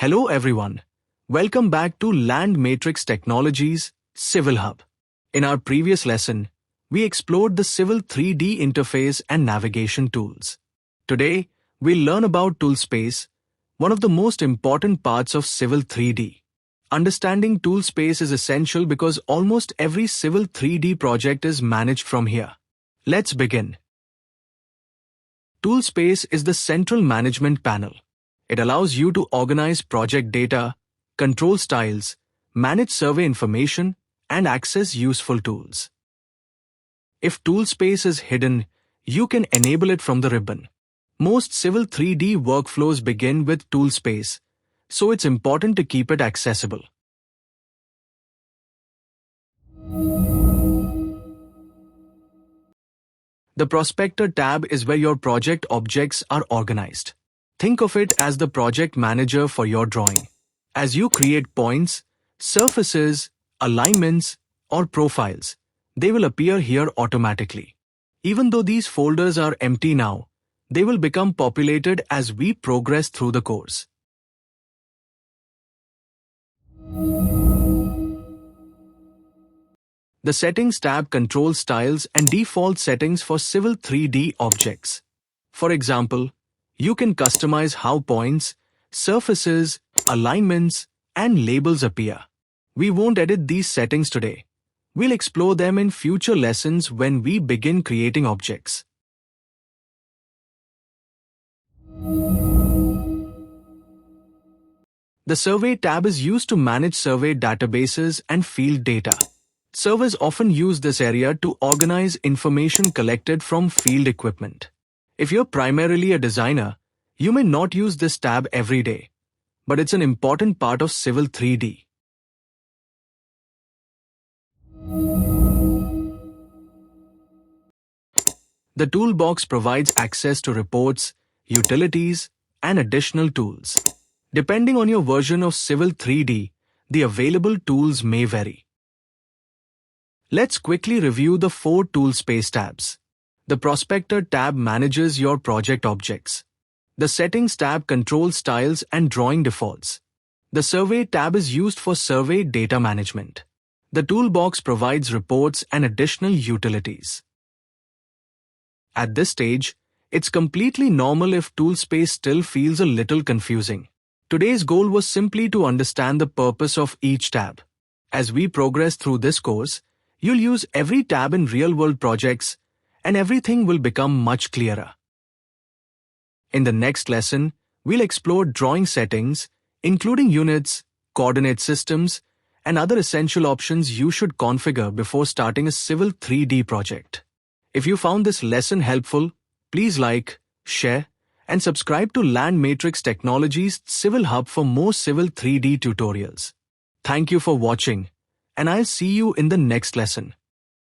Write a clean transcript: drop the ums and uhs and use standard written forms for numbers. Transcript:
Hello everyone. Welcome back to Land Matrix Technologies Civil Hub. In our previous lesson, we explored the Civil 3D interface and navigation tools. Today, we'll learn about Toolspace, one of the most important parts of Civil 3D. Understanding Toolspace is essential because almost every Civil 3D project is managed from here. Let's begin. Toolspace is the central management panel. It allows you to organize project data, control styles, manage survey information, and access useful tools. If Toolspace is hidden, you can enable it from the ribbon. Most Civil 3D workflows begin with Toolspace, so it's important to keep it accessible. The Prospector tab is where your project objects are organized. Think of it as the project manager for your drawing. As you create points, surfaces, alignments, or profiles, they will appear here automatically. Even though these folders are empty now, they will become populated as we progress through the course. The Settings tab controls styles and default settings for Civil 3D objects. For example, you can customize how points, surfaces, alignments, and labels appear. We won't edit these settings today. We'll explore them in future lessons when we begin creating objects. The Survey tab is used to manage survey databases and field data. Surveyors often use this area to organize information collected from field equipment. If you're primarily a designer, you may not use this tab every day, but it's an important part of Civil 3D. The Toolbox provides access to reports, utilities, and additional tools. Depending on your version of Civil 3D, the available tools may vary. Let's quickly review the 4 Toolspace tabs. The Prospector tab manages your project objects. The Settings tab controls styles and drawing defaults. The Survey tab is used for survey data management. The Toolbox provides reports and additional utilities. At this stage, it's completely normal if Toolspace still feels a little confusing. Today's goal was simply to understand the purpose of each tab. As we progress through this course, you'll use every tab in real-world projects, and everything will become much clearer. In the next lesson, we'll explore drawing settings, including units, coordinate systems, and other essential options you should configure before starting a Civil 3D project. If you found this lesson helpful, please like, share, and subscribe to Land Matrix Technologies Civil Hub for more Civil 3D tutorials. Thank you for watching, and I'll see you in the next lesson.